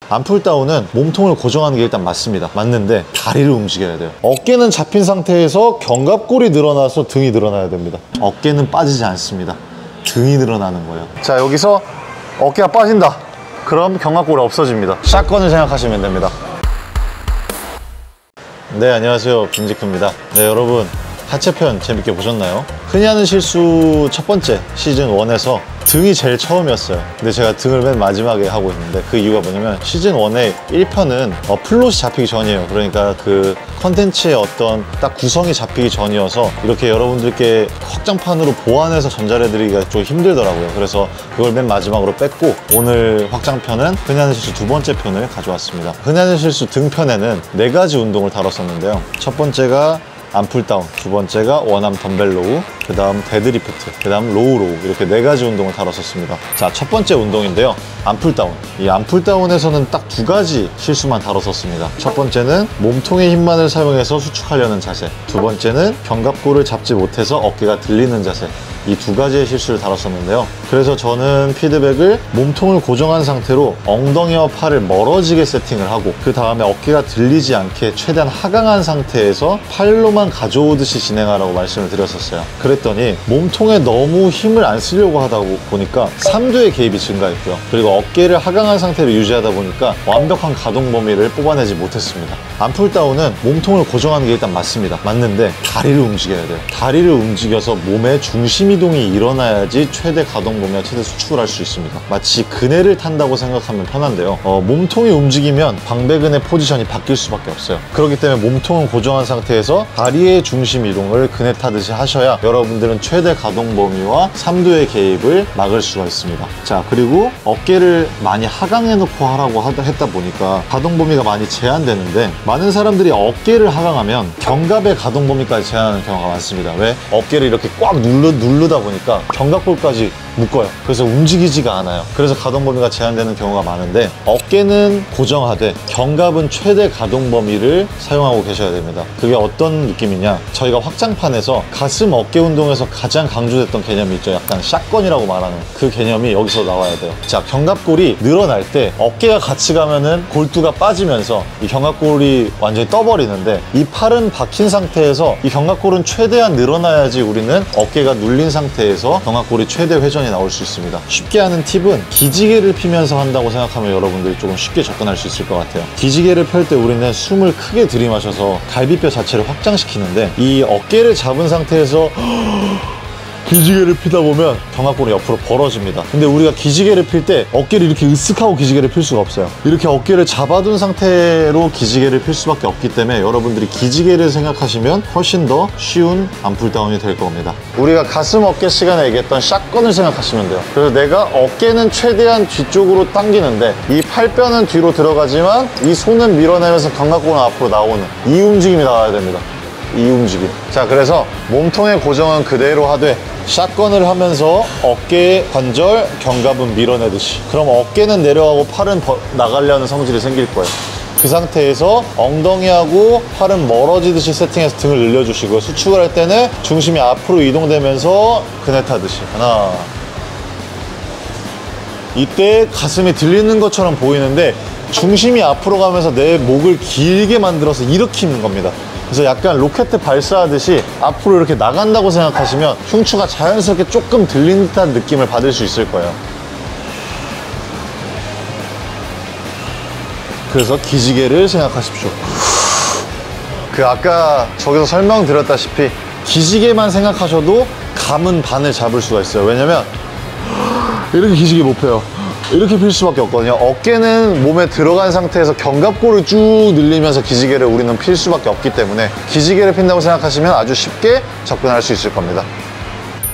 암풀다운은 몸통을 고정하는 게 일단 맞는데 다리를 움직여야 돼요. 어깨는 잡힌 상태에서 견갑골이 늘어나서 등이 늘어나야 됩니다. 어깨는 빠지지 않습니다. 등이 늘어나는 거예요. 자, 여기서 어깨가 빠진다. 그럼 견갑골이 없어집니다. 샷건을 생각하시면 됩니다. 네, 안녕하세요, 김지크입니다. 네, 여러분, 하체편 재밌게 보셨나요? 흔히 하는 실수 첫 번째 시즌 1에서 등이 제일 처음이었어요. 근데 제가 등을 맨 마지막에 하고 있는데 그 이유가 뭐냐면 시즌 1의 1편은 플롯이 잡히기 전이에요. 그러니까 그 컨텐츠의 어떤 딱 구성이 잡히기 전이어서 이렇게 여러분들께 확장판으로 보완해서 전달해드리기가 좀 힘들더라고요. 그래서 그걸 맨 마지막으로 뺐고 오늘 확장편은 흔히 하는 실수 두 번째 편을 가져왔습니다. 흔히 하는 실수 등편에는 4가지 운동을 다뤘었는데요. 첫 번째가 암풀다운, 두 번째가 원암 덤벨 로우, 그 다음 데드리프트, 그 다음 로우 이렇게 4가지 운동을 다뤘었습니다. 자, 첫 번째 운동인데요, 암풀다운. 이 암풀다운에서는 딱 2가지 실수만 다뤘었습니다. 첫 번째는 몸통의 힘만을 사용해서 수축하려는 자세, 두 번째는 견갑골을 잡지 못해서 어깨가 들리는 자세, 이 2가지의 실수를 다뤘었는데요. 그래서 저는 피드백을 몸통을 고정한 상태로 엉덩이와 팔을 멀어지게 세팅을 하고 그 다음에 어깨가 들리지 않게 최대한 하강한 상태에서 팔로만 가져오듯이 진행하라고 말씀을 드렸었어요. 그랬더니 몸통에 너무 힘을 안 쓰려고 하다 보니까 삼두의 개입이 증가했고요. 그리고 어깨를 하강한 상태로 유지하다 보니까 완벽한 가동 범위를 뽑아내지 못했습니다. 암풀다운은 몸통을 고정하는 게 일단 맞는데 다리를 움직여야 돼요. 다리를 움직여서 몸의 중심 이동이 일어나야지 최대 가동 범위와 최대 수축을 할 수 있습니다. 마치 그네를 탄다고 생각하면 편한데요. 몸통이 움직이면 방배근의 포지션이 바뀔 수밖에 없어요. 그렇기 때문에 몸통을 고정한 상태에서 다리의 중심 이동을 그네 타듯이 하셔야 여러분들은 최대 가동 범위와 삼두의 개입을 막을 수가 있습니다. 자, 그리고 어깨를 많이 하강해 놓고 하라고 했다 보니까 가동 범위가 많이 제한되는데 많은 사람들이 어깨를 하강하면 견갑의 가동 범위까지 제한하는 경우가 많습니다. 왜? 어깨를 이렇게 꽉 누르다 보니까 견갑골까지 묶어요. 그래서 움직이지가 않아요. 그래서 가동 범위가 제한되는 경우가 많은데 어깨는 고정하되 견갑은 최대 가동 범위를 사용하고 계셔야 됩니다. 그게 어떤 느낌이냐, 저희가 확장판에서 가슴 어깨 운동에서 가장 강조됐던 개념이 있죠. 약간 샷건이라고 말하는 그 개념이 여기서 나와야 돼요. 자, 견갑골이 늘어날 때 어깨가 같이 가면은 골두가 빠지면서 이 견갑골이 완전히 떠버리는데 이 팔은 박힌 상태에서 이 견갑골은 최대한 늘어나야지 우리는 어깨가 눌린 상태에서 견갑골이 최대 회전이 나올 수 있습니다. 쉽게 하는 팁은 기지개를 피면서 한다고 생각하면 여러분들이 조금 쉽게 접근할 수 있을 것 같아요. 기지개를 펼 때 우리는 숨을 크게 들이마셔서 갈비뼈 자체를 확장시키는데 이 어깨를 잡은 상태에서 기지개를 피다 보면 견갑골이 옆으로 벌어집니다. 근데 우리가 기지개를 필 때 어깨를 이렇게 으쓱하고 기지개를 필 수가 없어요. 이렇게 어깨를 잡아둔 상태로 기지개를 필 수밖에 없기 때문에 여러분들이 기지개를 생각하시면 훨씬 더 쉬운 암풀다운이 될 겁니다. 우리가 가슴 어깨 시간에 얘기했던 샷건을 생각하시면 돼요. 그래서 내가 어깨는 최대한 뒤쪽으로 당기는데 이 팔뼈는 뒤로 들어가지만 이 손은 밀어내면서 견갑골은 앞으로 나오는 이 움직임이 나와야 됩니다. 이 움직임. 자, 그래서 몸통의 고정은 그대로 하되 샷건을 하면서 어깨 관절, 견갑은 밀어내듯이. 그럼 어깨는 내려가고 팔은 나가려는 성질이 생길 거예요. 그 상태에서 엉덩이하고 팔은 멀어지듯이 세팅해서 등을 늘려주시고 수축을 할 때는 중심이 앞으로 이동되면서 그네 타듯이. 하나. 이때 가슴이 들리는 것처럼 보이는데 중심이 앞으로 가면서 내 목을 길게 만들어서 일으키는 겁니다. 그래서 약간 로켓 발사하듯이 앞으로 이렇게 나간다고 생각하시면 흉추가 자연스럽게 조금 들린 듯한 느낌을 받을 수 있을 거예요. 그래서 기지개를 생각하십시오. 아까 저기서 설명드렸다시피 기지개만 생각하셔도 감은 반을 잡을 수가 있어요. 왜냐면 이렇게 기지개 못 펴요. 이렇게 필 수밖에 없거든요. 어깨는 몸에 들어간 상태에서 견갑골을 쭉 늘리면서 기지개를 우리는 필 수밖에 없기 때문에 기지개를 핀다고 생각하시면 아주 쉽게 접근할 수 있을 겁니다.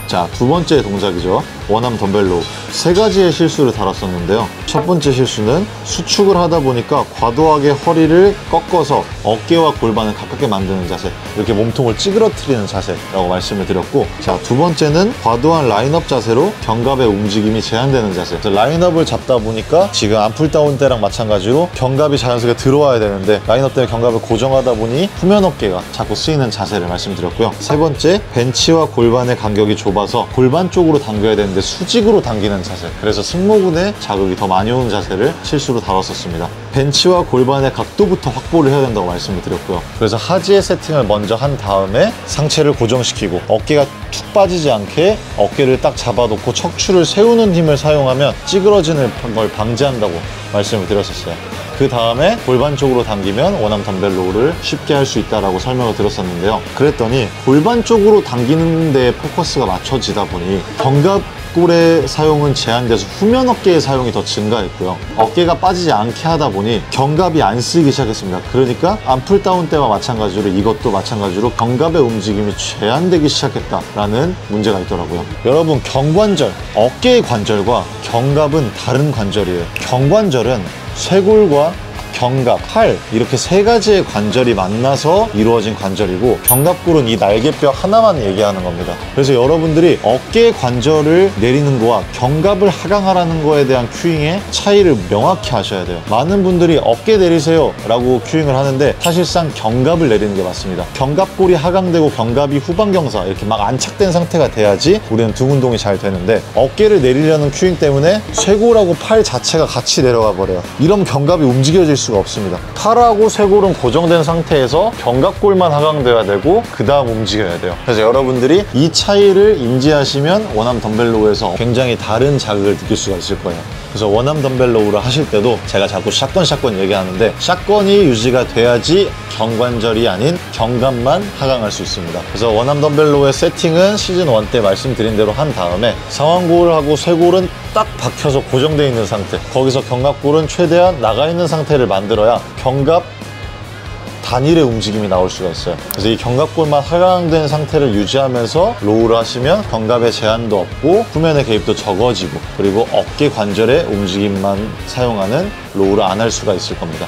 자, 두 번째 동작이죠. 원암 덤벨로 3가지의 실수를 다뤘었는데요. 첫 번째 실수는 수축을 하다 보니까 과도하게 허리를 꺾어서 어깨와 골반을 가깝게 만드는 자세, 이렇게 몸통을 찌그러뜨리는 자세라고 말씀을 드렸고, 자, 두 번째는 과도한 라인업 자세로 견갑의 움직임이 제한되는 자세. 라인업을 잡다 보니까 지금 암풀다운 때랑 마찬가지로 견갑이 자연스럽게 들어와야 되는데 라인업 때문에 견갑을 고정하다 보니 후면 어깨가 자꾸 쓰이는 자세를 말씀드렸고요. 세 번째, 벤치와 골반의 간격이 좁아서 골반 쪽으로 당겨야 되는 당기는데 수직으로 당기는 자세, 그래서 승모근에 자극이 더 많이 오는 자세를 실수로 다뤘었습니다. 벤치와 골반의 각도부터 확보를 해야 된다고 말씀을 드렸고요. 그래서 하지의 세팅을 먼저 한 다음에 상체를 고정시키고 어깨가 툭 빠지지 않게 어깨를 딱 잡아놓고 척추를 세우는 힘을 사용하면 찌그러지는 걸 방지한다고 말씀을 드렸었어요. 그 다음에 골반 쪽으로 당기면 원암 덤벨 로우를 쉽게 할 수 있다라고 설명을 드렸었는데요. 그랬더니 골반 쪽으로 당기는 데 포커스가 맞춰지다 보니 견갑골의 사용은 제한돼서 후면 어깨의 사용이 더 증가했고요. 어깨가 빠지지 않게 하다 보니 견갑이 안 쓰이기 시작했습니다. 그러니까 암풀다운 때와 마찬가지로 이것도 마찬가지로 견갑의 움직임이 제한되기 시작했다라는 문제가 있더라고요. 여러분, 경관절, 어깨의 관절과 견갑은 다른 관절이에요. 경관절은 쇄골과 견갑, 팔 이렇게 세 가지의 관절이 만나서 이루어진 관절이고 견갑골은 이 날개뼈 하나만 얘기하는 겁니다. 그래서 여러분들이 어깨 관절을 내리는 거와 견갑을 하강하라는 거에 대한 큐잉의 차이를 명확히 하셔야 돼요. 많은 분들이 어깨 내리세요 라고 큐잉을 하는데 사실상 견갑을 내리는 게 맞습니다. 견갑골이 하강되고 견갑이 후방경사 이렇게 막 안착된 상태가 돼야지 우리는 등 운동이 잘 되는데 어깨를 내리려는 큐잉 때문에 쇄골하고 팔 자체가 같이 내려가 버려요. 이러면 견갑이 움직여질 수가 없습니다. 팔하고 쇄골은 고정된 상태에서 견갑골만 하강돼야 되고 그 다음 움직여야 돼요. 그래서 여러분들이 이 차이를 인지하시면 원암 덤벨 로우에서 굉장히 다른 자극을 느낄 수가 있을 거예요. 그래서 원암 덤벨 로우를 하실 때도 제가 자꾸 샷건 얘기하는데 샷건이 유지가 돼야지 견관절이 아닌 견갑만 하강할 수 있습니다. 그래서 원암 덤벨 로우의 세팅은 시즌 1 때 말씀드린 대로 한 다음에 상완골하고 쇄골은 딱 박혀서 고정되어 있는 상태, 거기서 견갑골은 최대한 나가 있는 상태를 만들어야 견갑 단일의 움직임이 나올 수가 있어요. 그래서 이 견갑골만 하강된 상태를 유지하면서 로우를 하시면 견갑의 제한도 없고 후면의 개입도 적어지고 그리고 어깨 관절의 움직임만 사용하는 로우를 안 할 수가 있을 겁니다.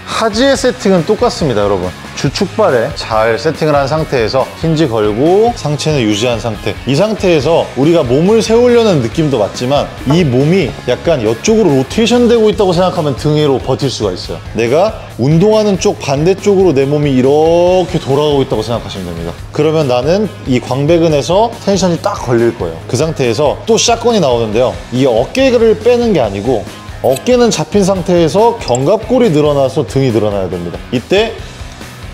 하지의 세팅은 똑같습니다, 여러분. 주축발에 잘 세팅을 한 상태에서 힌지 걸고 상체는 유지한 상태, 이 상태에서 우리가 몸을 세우려는 느낌도 맞지만 이 몸이 약간 이쪽으로 로테이션 되고 있다고 생각하면 등 위로 버틸 수가 있어요. 내가 운동하는 쪽 반대쪽으로 내 몸이 이렇게 돌아가고 있다고 생각하시면 됩니다. 그러면 나는 이 광배근에서 텐션이 딱 걸릴 거예요. 그 상태에서 또 샷건이 나오는데요, 이 어깨를 빼는 게 아니고 어깨는 잡힌 상태에서 견갑골이 늘어나서 등이 늘어나야 됩니다. 이때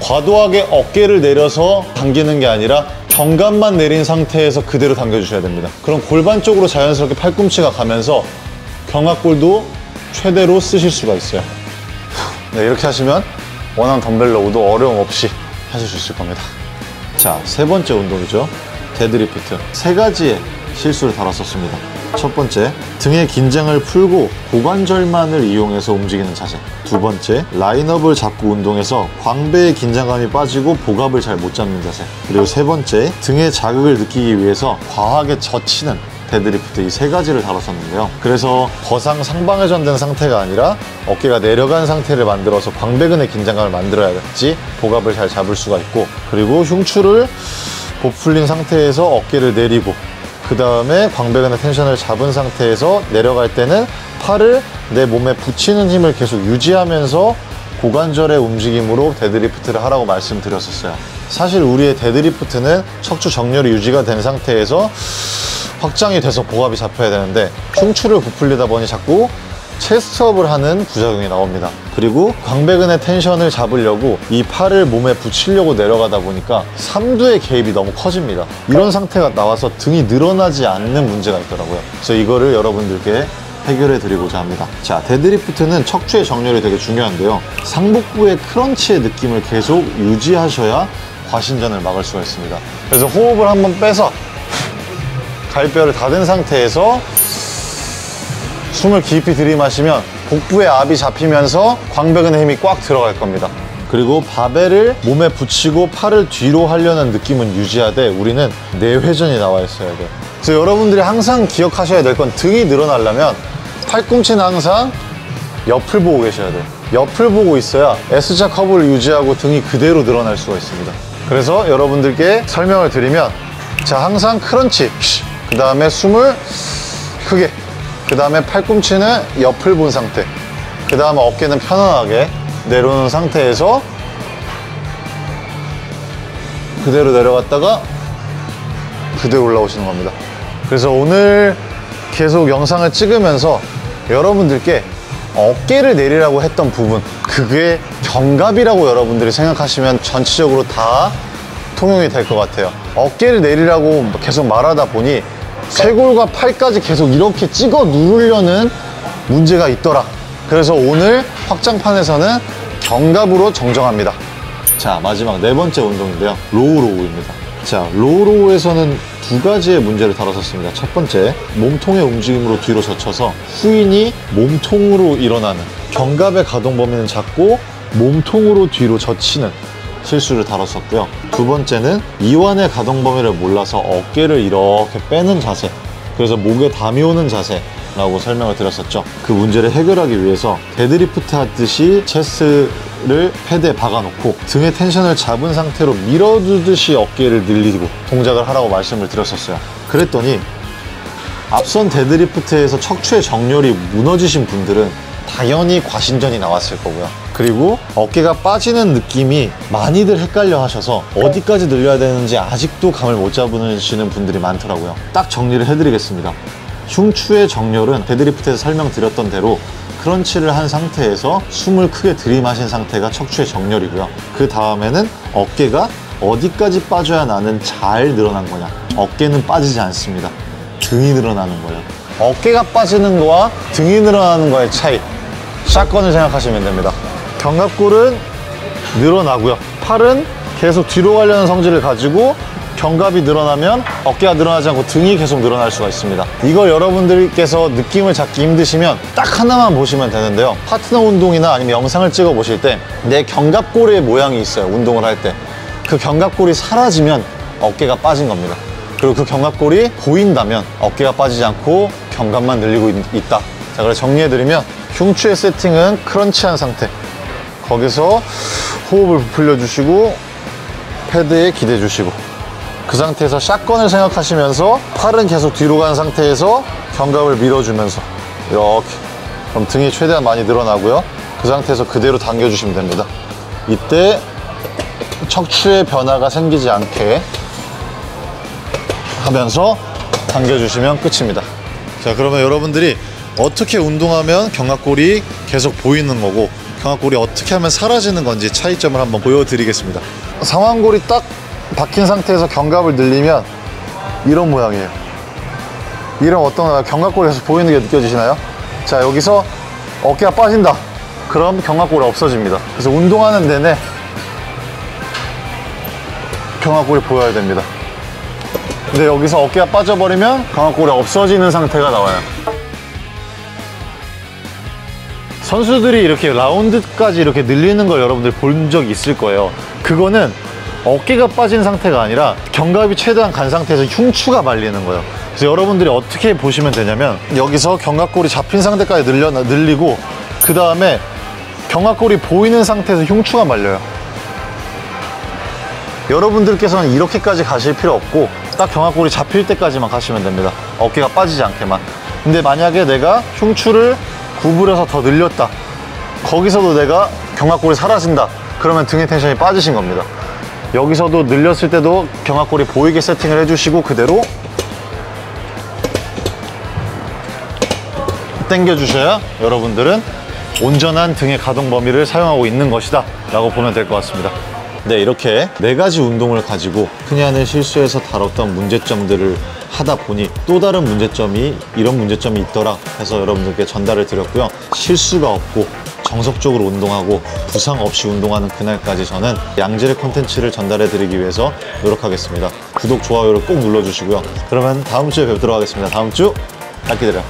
과도하게 어깨를 내려서 당기는 게 아니라 견갑만 내린 상태에서 그대로 당겨주셔야 됩니다. 그럼 골반 쪽으로 자연스럽게 팔꿈치가 가면서 견갑골도 최대로 쓰실 수가 있어요. 네, 이렇게 하시면 원암 덤벨 로우도 어려움 없이 하실 수 있을 겁니다. 자, 세 번째 운동이죠. 데드리프트. 세 가지의 실수를 다뤘었습니다. 첫 번째, 등의 긴장을 풀고 고관절만을 이용해서 움직이는 자세. 두 번째, 라인업을 잡고 운동해서 광배의 긴장감이 빠지고 복압을 잘 못 잡는 자세. 그리고 세 번째, 등의 자극을 느끼기 위해서 과하게 젖히는 데드리프트, 이 세 가지를 다뤘었는데요. 그래서 거상 상방회전된 상태가 아니라 어깨가 내려간 상태를 만들어서 광배근의 긴장감을 만들어야지 복압을 잘 잡을 수가 있고, 그리고 흉추를 보풀린 상태에서 어깨를 내리고 그 다음에 광배근의 텐션을 잡은 상태에서 내려갈 때는 팔을 내 몸에 붙이는 힘을 계속 유지하면서 고관절의 움직임으로 데드리프트를 하라고 말씀드렸었어요. 사실 우리의 데드리프트는 척추 정렬이 유지가 된 상태에서 확장이 돼서 복압이 잡혀야 되는데 흉추를 부풀리다 보니 자꾸 체스트업을 하는 부작용이 나옵니다. 그리고 광배근의 텐션을 잡으려고 이 팔을 몸에 붙이려고 내려가다 보니까 삼두의 개입이 너무 커집니다. 이런 상태가 나와서 등이 늘어나지 않는 문제가 있더라고요. 그래서 이거를 여러분들께 해결해 드리고자 합니다. 자, 데드리프트는 척추의 정렬이 되게 중요한데요, 상복부의 크런치의 느낌을 계속 유지하셔야 과신전을 막을 수가 있습니다. 그래서 호흡을 한번 빼서 갈뼈를 닫은 상태에서 숨을 깊이 들이마시면 복부의 압이 잡히면서 광배근의 힘이 꽉 들어갈 겁니다. 그리고 바벨을 몸에 붙이고 팔을 뒤로 하려는 느낌은 유지하되 우리는 내회전이 나와 있어야 돼요. 그래서 여러분들이 항상 기억하셔야 될 건 등이 늘어나려면 팔꿈치는 항상 옆을 보고 계셔야 돼요. 옆을 보고 있어야 S자 커브를 유지하고 등이 그대로 늘어날 수가 있습니다. 그래서 여러분들께 설명을 드리면, 자, 항상 크런치, 그 다음에 숨을 크게, 그 다음에 팔꿈치는 옆을 본 상태, 그 다음에 어깨는 편안하게 내려오는 상태에서 그대로 내려갔다가 그대로 올라오시는 겁니다. 그래서 오늘 계속 영상을 찍으면서 여러분들께 어깨를 내리라고 했던 부분, 그게 견갑이라고 여러분들이 생각하시면 전체적으로 다 통용이 될 것 같아요. 어깨를 내리라고 계속 말하다 보니 쇄골과 팔까지 계속 이렇게 찍어 누르려는 문제가 있더라. 그래서 오늘 확장판에서는 견갑으로 정정합니다. 자, 마지막 네 번째 운동인데요. 로우로우입니다. 자, 로우로우에서는 두 가지의 문제를 다뤘었습니다. 첫 번째, 몸통의 움직임으로 뒤로 젖혀서 후인이 몸통으로 일어나는, 견갑의 가동 범위는 작고 몸통으로 뒤로 젖히는 실수를 다뤘었고요. 두 번째는 이완의 가동 범위를 몰라서 어깨를 이렇게 빼는 자세, 그래서 목에 담이 오는 자세라고 설명을 드렸었죠. 그 문제를 해결하기 위해서 데드리프트 하듯이 체스를 패드에 박아놓고 등의 텐션을 잡은 상태로 밀어두듯이 어깨를 늘리고 동작을 하라고 말씀을 드렸었어요. 그랬더니 앞선 데드리프트에서 척추의 정렬이 무너지신 분들은 당연히 과신전이 나왔을 거고요. 그리고 어깨가 빠지는 느낌이 많이들 헷갈려 하셔서 어디까지 늘려야 되는지 아직도 감을 못 잡으시는 분들이 많더라고요. 딱 정리를 해드리겠습니다. 흉추의 정렬은 데드리프트에서 설명드렸던 대로 크런치를 한 상태에서 숨을 크게 들이마신 상태가 척추의 정렬이고요. 그 다음에는 어깨가 어디까지 빠져야 나는 잘 늘어난 거냐. 어깨는 빠지지 않습니다. 등이 늘어나는 거예요. 어깨가 빠지는 거와 등이 늘어나는 거의 차이, 샷건을 생각하시면 됩니다. 견갑골은 늘어나고요. 팔은 계속 뒤로 가려는 성질을 가지고 견갑이 늘어나면 어깨가 늘어나지 않고 등이 계속 늘어날 수가 있습니다. 이걸 여러분들께서 느낌을 잡기 힘드시면 딱 하나만 보시면 되는데요. 파트너 운동이나 아니면 영상을 찍어 보실 때 내 견갑골의 모양이 있어요. 운동을 할 때 그 견갑골이 사라지면 어깨가 빠진 겁니다. 그리고 그 견갑골이 보인다면 어깨가 빠지지 않고 견갑만 늘리고 있다. 자, 그래서 정리해드리면 흉추의 세팅은 크런치한 상태, 거기서 호흡을 부풀려 주시고 패드에 기대 주시고, 그 상태에서 샷건을 생각하시면서 팔은 계속 뒤로 간 상태에서 견갑을 밀어주면서 이렇게, 그럼 등이 최대한 많이 늘어나고요. 그 상태에서 그대로 당겨주시면 됩니다. 이때 척추의 변화가 생기지 않게 하면서 당겨주시면 끝입니다. 자, 그러면 여러분들이 어떻게 운동하면 견갑골이 계속 보이는 거고 견갑골이 어떻게 하면 사라지는 건지 차이점을 한번 보여드리겠습니다. 상완골이 딱 박힌 상태에서 견갑을 늘리면 이런 모양이에요. 이런 어떤 견갑골이 계속 보이는 게 느껴지시나요? 자, 여기서 어깨가 빠진다. 그럼 견갑골이 없어집니다. 그래서 운동하는 내내 견갑골이 보여야 됩니다. 근데 여기서 어깨가 빠져버리면 견갑골이 없어지는 상태가 나와요. 선수들이 이렇게 라운드까지 이렇게 늘리는 걸 여러분들 본 적 있을 거예요. 그거는 어깨가 빠진 상태가 아니라 견갑이 최대한 간 상태에서 흉추가 말리는 거예요. 그래서 여러분들이 어떻게 보시면 되냐면 여기서 견갑골이 잡힌 상태까지 늘리고 그 다음에 견갑골이 보이는 상태에서 흉추가 말려요. 여러분들께서는 이렇게까지 가실 필요 없고 딱 견갑골이 잡힐 때까지만 가시면 됩니다. 어깨가 빠지지 않게만. 근데 만약에 내가 흉추를 구부려서 더 늘렸다, 거기서도 내가 견갑골이 사라진다, 그러면 등의 텐션이 빠지신 겁니다. 여기서도 늘렸을 때도 견갑골이 보이게 세팅을 해주시고 그대로 당겨주셔야 여러분들은 온전한 등의 가동 범위를 사용하고 있는 것이다 라고 보면 될 것 같습니다. 네, 이렇게 네 가지 운동을 가지고 흔히 하는 실수에서 다뤘던 문제점들을 하다 보니 또 다른 문제점이, 이런 문제점이 있더라 해서 여러분들께 전달을 드렸고요. 실수가 없고 정석적으로 운동하고 부상 없이 운동하는 그날까지 저는 양질의 콘텐츠를 전달해 드리기 위해서 노력하겠습니다. 구독, 좋아요를 꼭 눌러주시고요. 그러면 다음 주에 뵙도록 하겠습니다. 다음 주 잘 기다려요.